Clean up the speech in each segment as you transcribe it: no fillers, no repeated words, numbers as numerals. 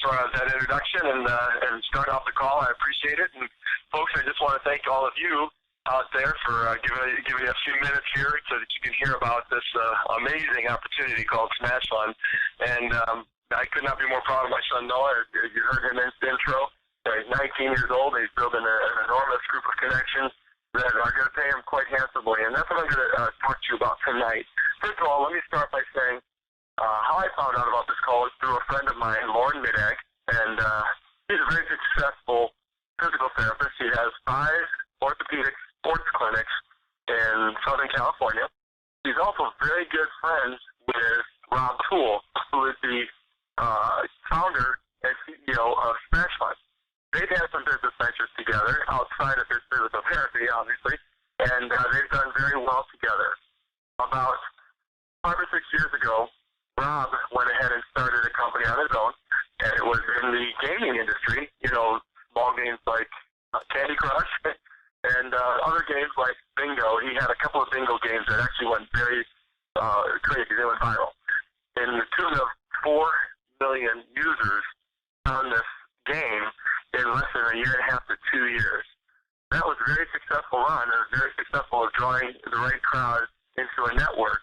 for that introduction and starting off the call. I appreciate it. And folks, I just want to thank all of you out there for giving me a few minutes here so that you can hear about this amazing opportunity called SmashFund. And I could not be more proud of my son Noah. You heard him in the intro. He's 19 years old. He's building an enormous group of connections that are going to pay him quite handsomely. And that's what I'm going to talk to you about tonight. First of all, let me start by saying how I found out about this call is through a friend of mine, Lauren Midag, and he's a very successful physical therapist. He has 5 orthopedic sports clinics in Southern California. He's also very good friends with Rob Toole, who is the founder and CEO of SmashFund. They've had some business ventures together outside of his physical therapy, obviously, and they've done very well together. About 5 or 6 years ago, Rob went ahead and started a company on his own, and it was in the gaming industry, small games like Candy Crush and other games like Bingo. He had a couple of bingo games that actually went very crazy. They went viral. In the tune of 4 million users on this game in less than a year and a half to 2 years. That was a very successful run. It was very successful at drawing the right crowd into a network.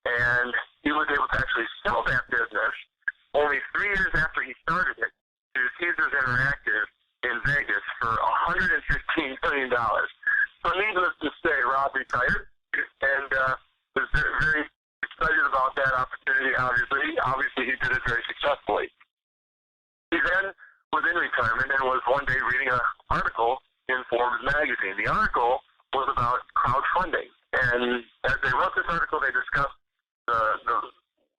And he was able to actually sell that business only 3 years after he started it to Caesars Interactive in Vegas for $115 million. So needless to say, Rob retired and was very, very excited about that opportunity, obviously. Obviously, he did it very successfully. He then was in retirement and was one day reading an article in Forbes magazine. The article was about crowdfunding. And as they wrote this article, they discussed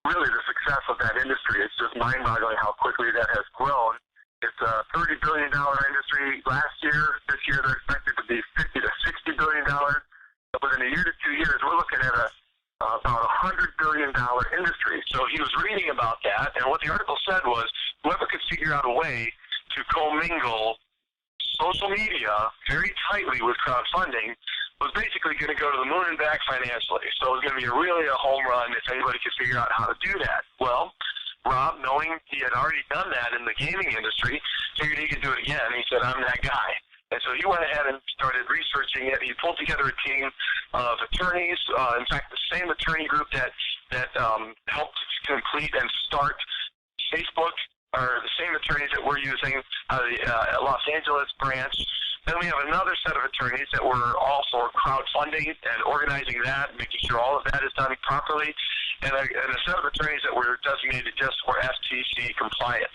really the success of that industry. It's just mind-boggling how quickly that has grown. It's a $30 billion industry last year. This year they're expected to be $50 to $60 billion. But within a year to 2 years, we're looking at about $100 billion industry. So he was reading about that, and what the article said was whoever could figure out a way to commingle social media very tightly with crowdfunding was basically going to go to the moon and back financially. So it was going to be really a home run if anybody could figure out how to do that. Well, Rob, knowing he had already done that in the gaming industry, figured he could do it again. He said, I'm that guy. And so he went ahead and started researching it. He pulled together a team of attorneys, in fact, the same attorney group that helped complete and start Facebook are the same attorneys that we're using the Los Angeles branch. Then we have another set of attorneys that were all for crowdfunding and organizing that, making sure all of that is done properly, and a set of attorneys that were designated just for FTC compliance.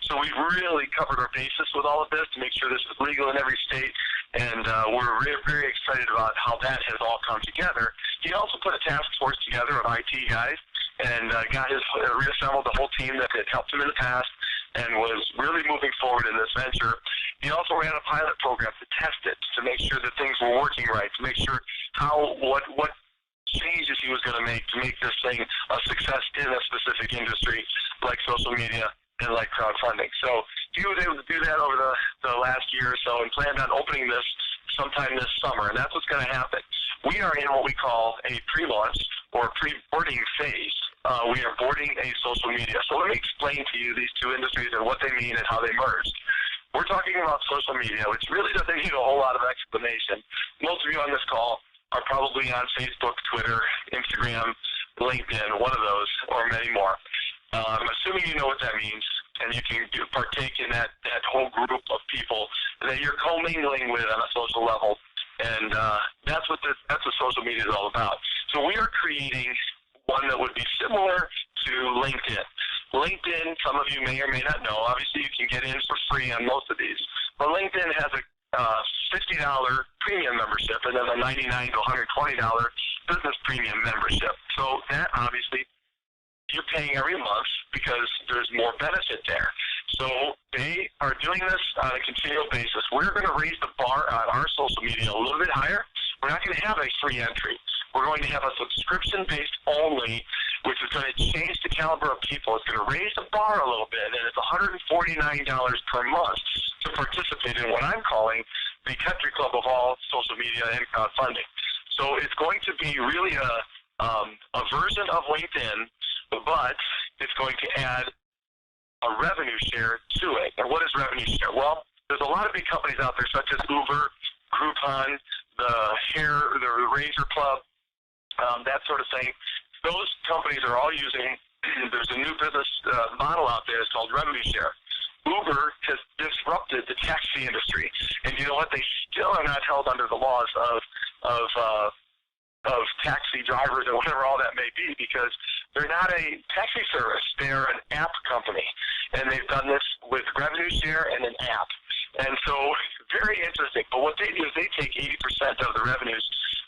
So we've really covered our bases with all of this to make sure this is legal in every state, and we're very excited about how that has all come together. He also put a task force together of IT guys and reassembled the whole team that had helped him in the past and was really moving forward in this venture. He also ran a pilot program to test it, to make sure that things were working right, to make sure what changes he was going to make this thing a success in a specific industry like social media and like crowdfunding. So he was able to do that over the last year or so and planned on opening this sometime this summer, and that's what's going to happen. We are in what we call a pre-launch or pre-boarding phase. We are boarding a social media. So let me explain to you these two industries and what they mean and how they merge. We're talking about social media, which really doesn't need a whole lot of explanation. Most of you on this call are probably on Facebook, Twitter, Instagram, LinkedIn, one of those, or many more. I'm assuming you know what that means, and you can partake in that whole group of people that you're commingling with on a social level, and that's what social media is all about. So we are creating one that would be similar to LinkedIn. LinkedIn, some of you may or may not know, obviously you can get in for free on most of these, but LinkedIn has a $50 premium membership and then a $99 to $120 business premium membership. So that obviously you're paying every month because there's more benefit there. So they are doing this on a continual basis. We're going to raise the bar on our social media a little bit higher. We're not going to have a free entry. We're going to have a subscription-based only, which is going to change the caliber of people. It's going to raise the bar a little bit, and it's $149 per month to participate in what I'm calling the country club of all social media and crowdfunding. So it's going to be really a version of LinkedIn, but it's going to add a revenue share to it. And what is revenue share? Well, there's a lot of big companies out there, such as Uber, Groupon, the Razor Club, that sort of thing. Those companies are all using, there's a new business model out there. It's called revenue share. Uber has disrupted the taxi industry, and you know what? They still are not held under the laws of taxi drivers and whatever all that may be, because they're not a taxi service. They're an app company, and they've done this with revenue share and an app. And so, very interesting. But what they do is they take 80% of the revenues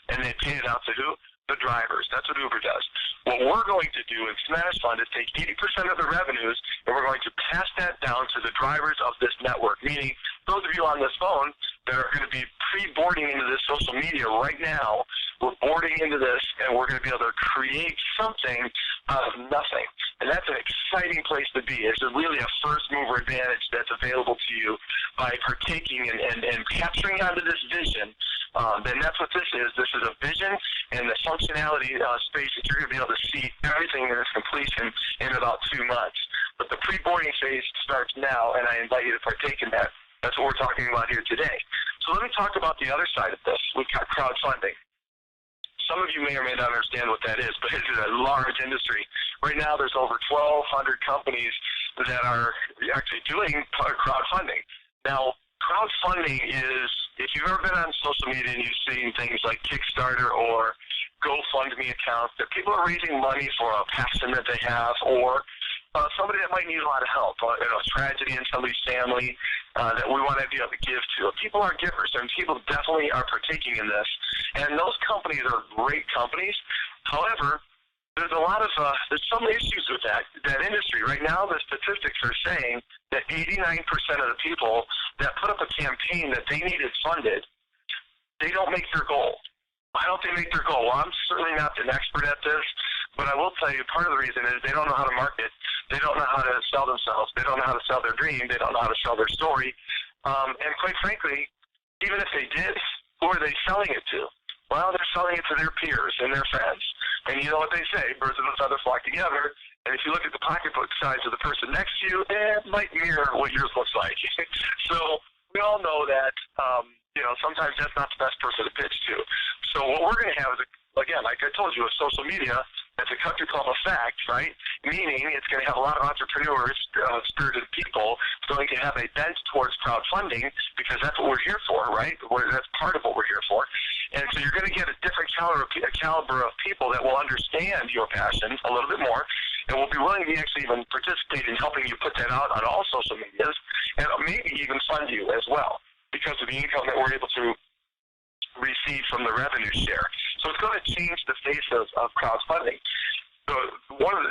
and they pay it out to who? The drivers. That's what Uber does. What we're going to do in SmashFund is take 80% of the revenues and we're going to pass that down to the drivers of this network, meaning those of you on this phone that are going to be pre-boarding into this social media right now, we're boarding into this and we're going to be able to create something out of nothing. And that's an exciting place to be. It's really a first mover advantage that's available to you by partaking and capturing onto this vision. And that's what this is. This is a vision and the functionality space that you're going to be able to see everything in its completion in about 2 months. But the pre-boarding phase starts now, and I invite you to partake in that. That's what we're talking about here today. So let me talk about the other side of this. We've got crowdfunding. Some of you may or may not understand what that is, but it is a large industry. Right now there's over 1,200 companies that are actually doing crowdfunding. Now, crowdfunding is, if you've ever been on social media and you've seen things like Kickstarter or GoFundMe accounts, that people are raising money for a passion that they have, or somebody that might need a lot of help, a tragedy in somebody's family that we want to be able to give to. People are givers, and people definitely are partaking in this. And those companies are great companies. However, there's a lot of there's some issues with that industry. Right now, the statistics are saying that 89% of the people that put up a campaign that they needed funded, they don't make their goal. Why don't they make their goal? Well, I'm certainly not an expert at this, but I will tell you part of the reason is they don't know how to market. They don't know how to sell themselves. They don't know how to sell their dream. They don't know how to sell their story. And quite frankly, even if they did, who are they selling it to? Well, they're selling it to their peers and their friends. And you know what they say, birds of a feather flock together. And if you look at the pocketbook size of the person next to you, it might mirror what yours looks like. So we all know that, sometimes that's not the best person to pitch to. So what we're going to have is, again, like I told you, with social media, it's a country club effect, right? Meaning it's going to have a lot of entrepreneurs, spirited people, going to have a bent towards crowdfunding because that's what we're here for, right? That's part of what we're here for. And so you're going to get a different caliber of people that will understand your passion a little bit more and will be willing to actually even participate in helping you put that out on all social medias and maybe even fund you as well because of the income that we're able to receive from the revenue share. So it's going to change the face of crowdfunding. So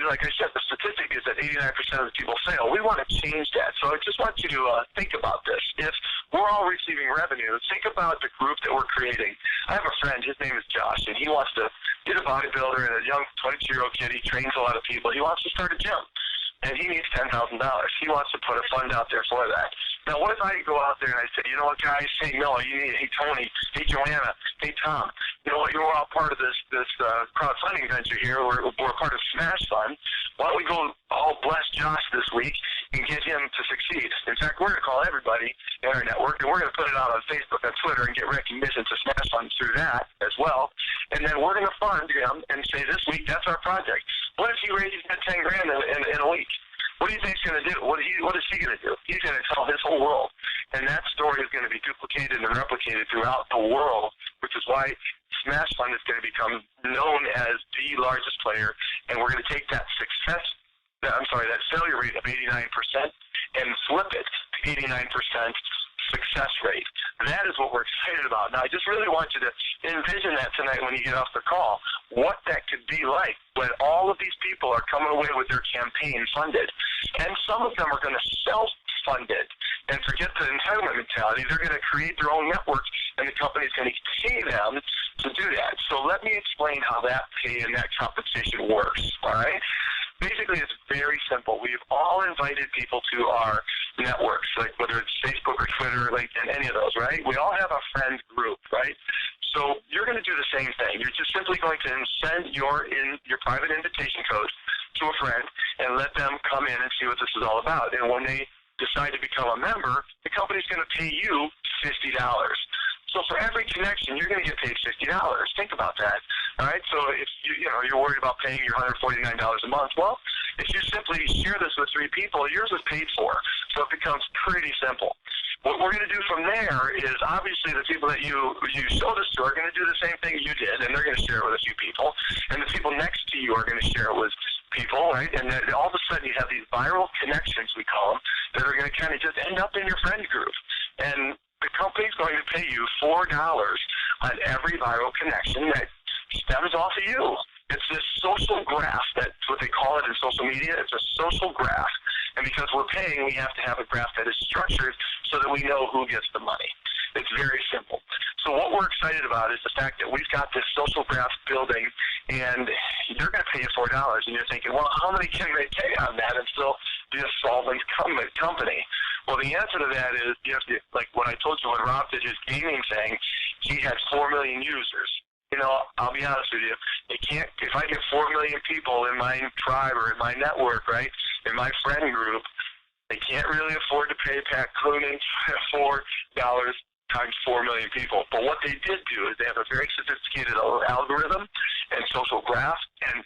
like I said, the statistic is that 89% of the people fail. We want to change that. So I just want you to think about this. If we're all receiving revenue, think about the group that we're creating. I have a friend, his name is Josh, and he wants to get a bodybuilder and a young 22-year-old kid. He trains a lot of people. He wants to start a gym. And he needs $10,000. He wants to put a fund out there for that. Now, what if I go out there and I say, you know what, guys? Hey, Noah, hey, Tony, hey, Joanna, hey, Tom, you know what, you're all part of this crowdfunding venture here. We're part of SmashFund. Why don't we go all bless Josh this week and get him to succeed? In fact, we're going to call everybody in our network, and we're going to put it out on Facebook and Twitter and get recognition to SmashFund through that as well. And then we're going to fund him and say, this week, that's our project. What if he raises that $10,000 in a week? What do you think he's going to do? What is he going to do? He's going to tell his whole world. And that story is going to be duplicated and replicated throughout the world, which is why SmashFund is going to become known as the largest player. And we're going to take that that failure rate of 89% and flip it to 89% success rate. That is what we're excited about. Now, I just really want you to envision that tonight when you get off the call, what that could be like when all of these people are coming away with their campaign funded. And some of them are going to self-fund it. And forget the entitlement mentality. They're going to create their own network, and the company's going to pay them to do that. So let me explain how that pay and that compensation works, all right? Basically, it's very simple. We've all invited people to our networks, like whether it's Facebook or Twitter, LinkedIn, any of those, right? We all have a friend group, right? So you're going to do the same thing. You're just simply going to send your private invitation code to a friend and let them come in and see what this is all about. And when they decide to become a member, the company's going to pay you $50. So for every connection, you're going to get paid $50. Think about that. All right. So if you're worried about paying your $149 a month, well, if you simply share this with 3 people, yours is paid for. So it becomes pretty simple. What we're going to do from there is obviously the people that you show this to are going to do the same thing you did, and they're going to share it with a few people. And the people next to you are going to share it with people, right? And then all of a sudden you have these viral connections, we call them, that are going to kind of just end up in your friend group. And the company's going to pay you $4 on every viral connection that stems off of you. It's this social graph. That's what they call it in social media. It's a social graph. And because we're paying, we have to have a graph that is structured so that we know who gets the money. It's very simple. So what we're excited about is the fact that we've got this social graph building, and they're going to pay you $4. And you're thinking, well, how many can they pay on that and still be a solvent company? Well, the answer to that is, you have to, like what I told you when Rob did his gaming thing, he had 4 million users. I'll be honest with you, if I get 4 million people in my tribe or in my network, right, in my friend group, they can't really afford to pay Pat Coonan $4 times 4 million people. But what they did do is they have a very sophisticated algorithm and social graph and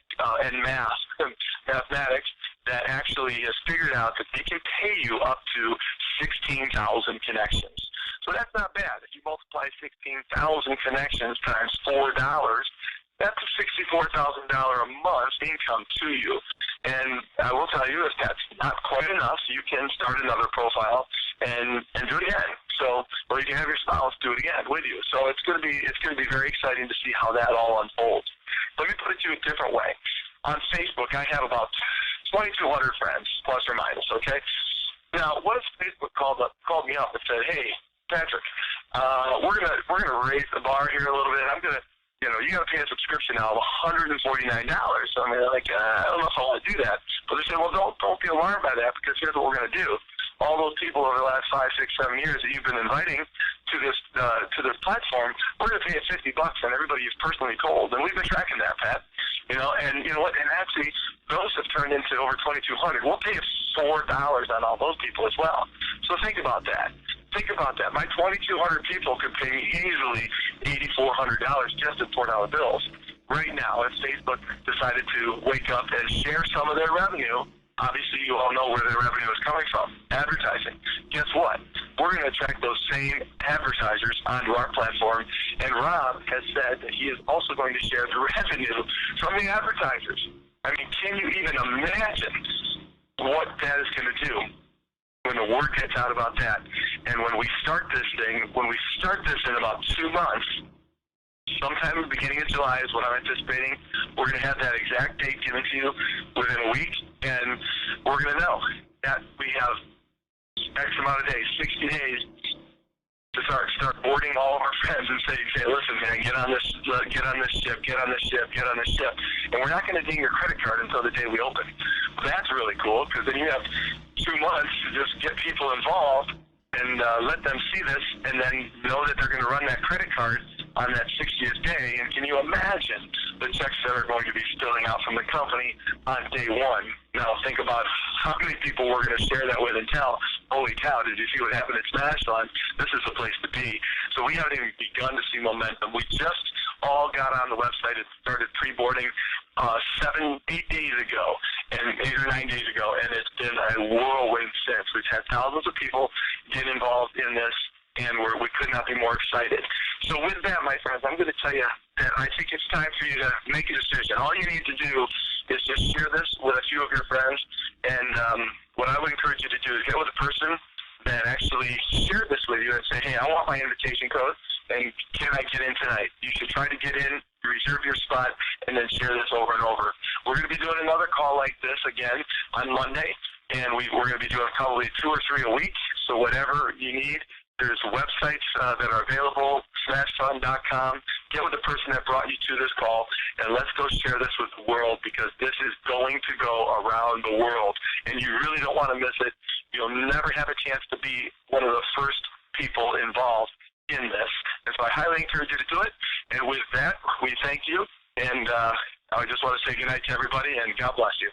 mathematics that actually has figured out that they can pay you up to 16,000 connections. So that's not bad. If you multiply 16,000 connections times $4, that's a $64,000 a month income to you. And I will tell you, if that's not quite enough, you can start another profile and do it again. So, or you can have your spouse do it again with you. So it's going to be very exciting to see how that all unfolds. Let me put it to you a different way. On Facebook, I have about 2,200 friends, plus or minus. Okay. Now, what if Facebook called me up and said, "Hey, Patrick, we're gonna raise the bar here a little bit. I'm gonna, you gotta pay a subscription now of $149." So I mean, I don't know if I want to do that. But they said, well, don't be alarmed by that, because here's what we're gonna do. All those people over the last 5, 6, 7 years that you've been inviting to this platform, we're gonna pay you $50 on everybody you've personally told, and we've been tracking that, Pat. And you know what? And actually, those have turned into over 2,200. We'll pay you $4 on all those people as well. So think about that. Think about that. My 2,200 people could pay me easily $8,400 just in $4 bills. Right now, if Facebook decided to wake up and share some of their revenue, obviously you all know where their revenue is coming from, advertising. Guess what? We're going to attract those same advertisers onto our platform, and Rob has said that he is also going to share the revenue from the advertisers. I mean, can you even imagine what that is going to do when the word gets out about that? And when we start this in about 2 months, sometime in the beginning of July is what I'm anticipating. We're going to have that exact date given to you within a week, and we're going to know that we have X amount of days, 60 days, to start boarding all of our friends and say, listen, man, get on this ship. And we're not going to ding your credit card until the day we open. Well, that's really cool, because then you have 2 months to just get people involved and let them see this, and then know that they're going to run that credit card on that 60th day. And can you imagine the checks that are going to be spilling out from the company on day one? Now think about how many people we're going to share that with and tell, holy cow, did you see what happened at SmashFund? This is the place to be. So we haven't even begun to see momentum. We just all got on the website and started pre-boarding 8 days ago, and 8 or 9 days ago, and it's been a whirlwind since. We've had thousands of people get involved in this, and we could not be more excited. So with that, my friends, I'm going to tell you that I think it's time for you to make a decision. All you need to do is just share this with a few of your friends, and what I would encourage you to do is get with a person that actually shared this with you and say, hey, I want my invitation code, and can I get in tonight? You should try to get in, reserve your spot, and then share this over and over. We're going to be doing another call like this again on Monday, and we're going to be doing probably 2 or 3 a week, so whatever you need. There's websites that are available, SmashFund.com. Get with the person that brought you to this call, and let's go share this with the world, because this is going to go around the world, and you really don't want to miss it. You'll never have a chance to be one of the first people involved in this. And so I highly encourage you to do it. And with that, we thank you, and I just want to say good night to everybody, and God bless you.